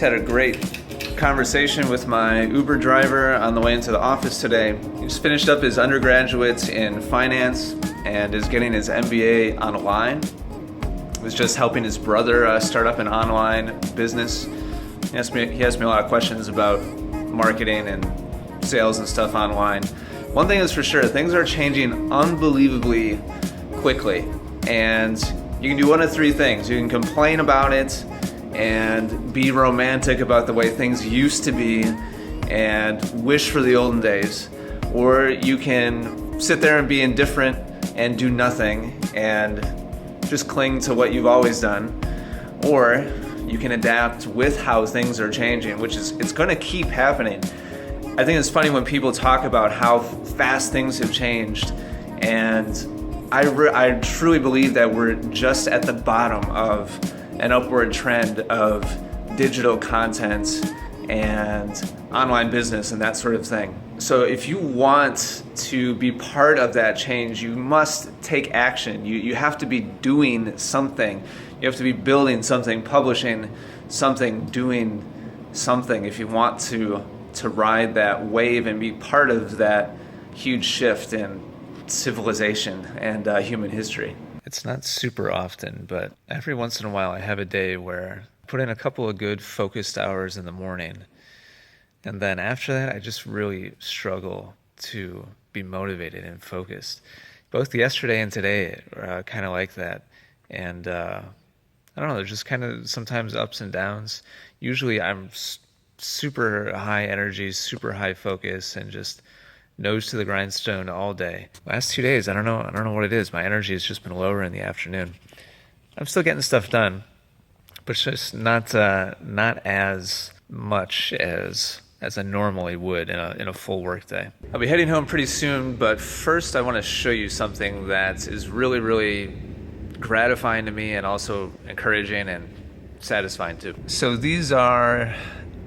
had a great conversation with my Uber driver on the way into the office today. He just finished up his undergraduate in finance and is getting his MBA online. He was just helping his brother start up an online business. He asked me a lot of questions about marketing and sales and stuff online. One thing is for sure, things are changing unbelievably quickly, and you can do one of three things. You can complain about it and be romantic about the way things used to be and wish for the olden days, or you can sit there and be indifferent and do nothing and just cling to what you've always done, or you can adapt with how things are changing, which is, it's going to keep happening. I think it's funny when people talk about how fast things have changed, and I truly believe that we're just at the bottom of an upward trend of digital content and online business and that sort of thing. So if you want to be part of that change, you must take action. You have to be doing something. You have to be building something, publishing something, doing something if you want to ride that wave and be part of that huge shift in civilization and human history. It's not super often, but every once in a while I have a day where I put in a couple of good focused hours in the morning, and then after that I just really struggle to be motivated and focused. Both yesterday and today are kind of like that, and I don't know, there's just kind of sometimes ups and downs. Usually I'm super high energy, super high focus, and just nose to the grindstone all day. Last 2 days, I don't know what it is. My energy has just been lower in the afternoon. I'm still getting stuff done, but it's just not as much as I normally would in a full work day. I'll be heading home pretty soon, but first I want to show you something that is really, really gratifying to me and also encouraging and satisfying too. So these are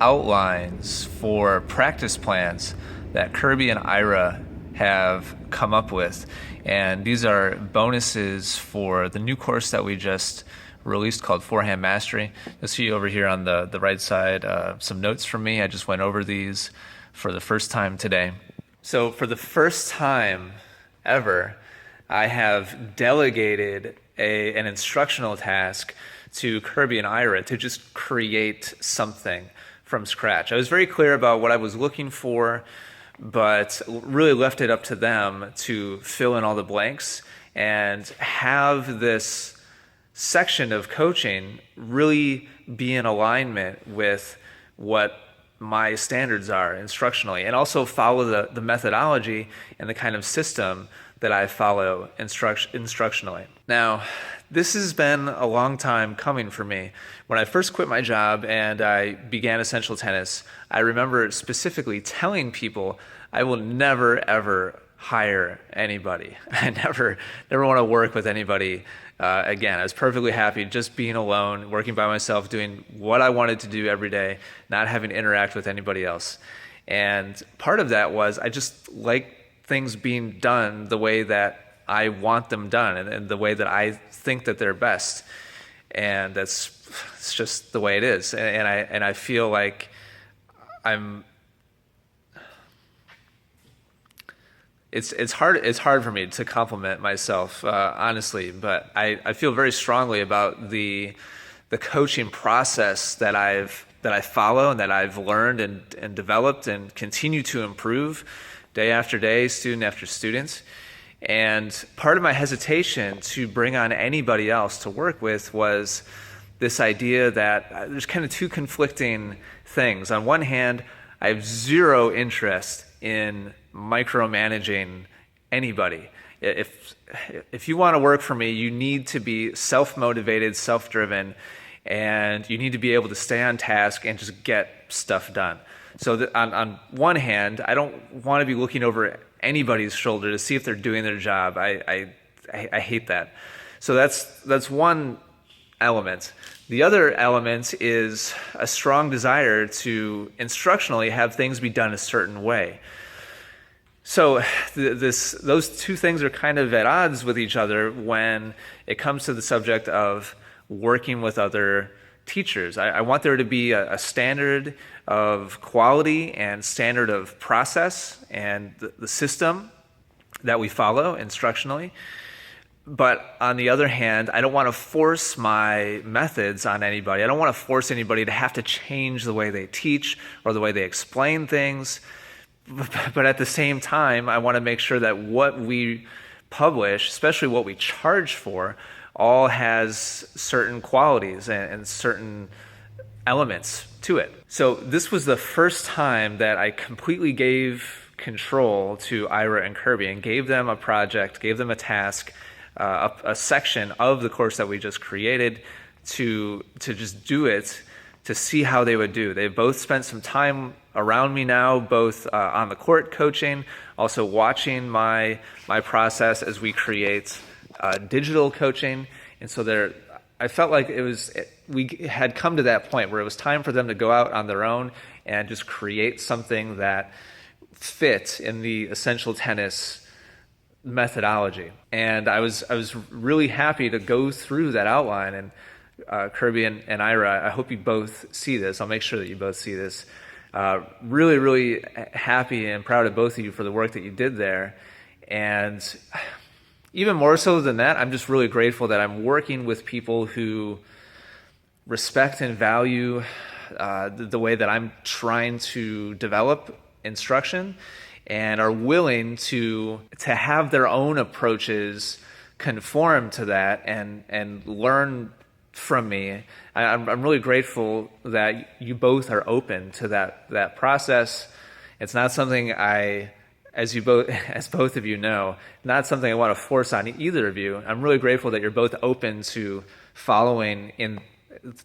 outlines for practice plans that Kirby and Ira have come up with, and these are bonuses for the new course that we just released called Forehand Mastery. You'll see over here on the right side some notes from me. I just went over these for the first time today. So for the first time ever, I have delegated an instructional task to Kirby and Ira to just create something from scratch. I was very clear about what I was looking for, but really left it up to them to fill in all the blanks and have this section of coaching really be in alignment with what my standards are instructionally, and also follow the methodology and the kind of system that I follow instructionally. Now, this has been a long time coming for me. When I first quit my job and I began Essential Tennis, I remember specifically telling people I will never, ever hire anybody. I never want to work with anybody again. I was perfectly happy just being alone, working by myself, doing what I wanted to do every day, not having to interact with anybody else. And part of that was I just like things being done the way that I want them done and the way that I think that they're best. And it's just the way it is. And I feel like it's hard for me to compliment myself, honestly, but I feel very strongly about the coaching process that I follow and that I've learned and developed and continue to improve day after day, student after student. And part of my hesitation to bring on anybody else to work with was this idea that there's kind of two conflicting things. On one hand, I have zero interest in micromanaging anybody. If you want to work for me, you need to be self-motivated, self-driven, and you need to be able to stay on task and just get stuff done. So on one hand, I don't want to be looking over anybody's shoulder to see if they're doing their job. I hate that. So that's one element. The other element is a strong desire to instructionally have things be done a certain way. So those two things are kind of at odds with each other when it comes to the subject of working with other teachers. I want there to be a standard of quality and standard of process and the system that we follow instructionally. But on the other hand, I don't want to force my methods on anybody. I don't want to force anybody to have to change the way they teach or the way they explain things. But at the same time, I want to make sure that what we publish, especially what we charge for, all has certain qualities and certain elements to it. So this was the first time that I completely gave control to Ira and Kirby and gave them a project, gave them a task, a section of the course that we just created to just do it, to see how they would do. They've both spent some time around me now, both on the court coaching, also watching my process as we create digital coaching. And so I felt like we had come to that point where it was time for them to go out on their own and just create something that fit in the essential tennis methodology. And I was really happy to go through that outline. And Kirby and Ira, I hope you both see this. I'll make sure that you both see this. Really, really happy and proud of both of you for the work that you did there. And even more so than that, I'm just really grateful that I'm working with people who respect and value the way that I'm trying to develop instruction, and are willing to have their own approaches conform to that and learn from me. I'm really grateful that you both are open to that process. It's not something as both of you know, not something I want to force on either of you. I'm really grateful that you're both open to following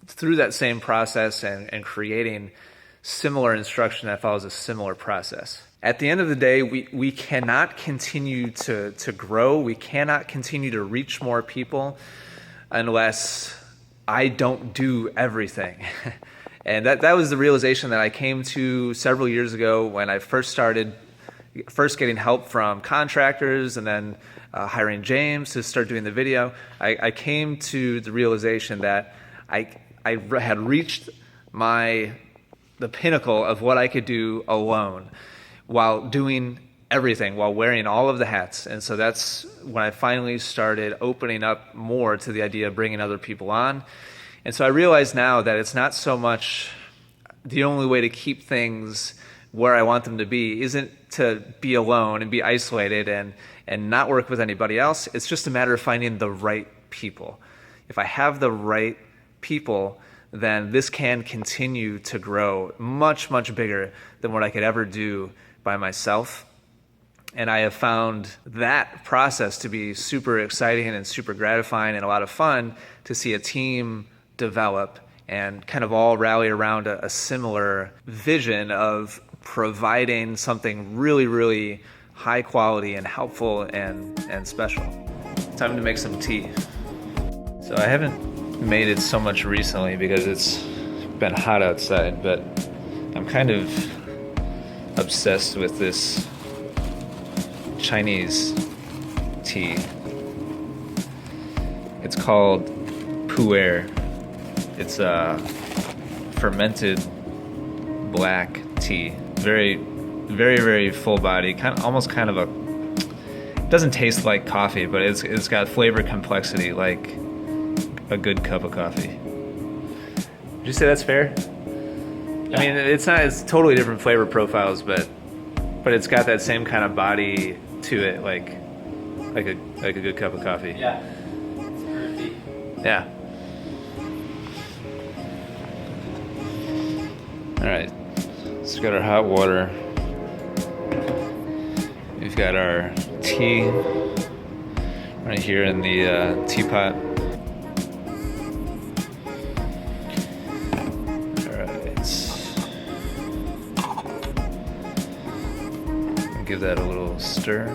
through that same process and creating similar instruction that follows a similar process. At the end of the day, we cannot continue to grow. We cannot continue to reach more people unless I don't do everything. And that was the realization that I came to several years ago when I first getting help from contractors and then hiring James to start doing the video. I came to the realization that I had reached the pinnacle of what I could do alone while doing everything, while wearing all of the hats. And so that's when I finally started opening up more to the idea of bringing other people on. And so I realize now that it's not so much the only way to keep things where I want them to be isn't to be alone and be isolated and not work with anybody else. It's just a matter of finding the right people. If I have the right people, then this can continue to grow much, much bigger than what I could ever do by myself. And I have found that process to be super exciting and super gratifying and a lot of fun to see a team develop and kind of all rally around a similar vision of providing something really, really high quality and helpful and special. Time to make some tea. So I haven't made it so much recently because it's been hot outside, but I'm kind of obsessed with this Chinese tea. It's called pu'er. It's a fermented black tea. Very, very, very full body. Almost kind of it doesn't taste like coffee, but it's got flavor complexity like a good cup of coffee. Would you say that's fair? Yeah. I mean, it's totally different flavor profiles, but it's got that same kind of body to it, like a good cup of coffee. Yeah. It's earthy. Yeah. All right. So we've got our hot water. We've got our tea right here in the teapot. Give that a little stir.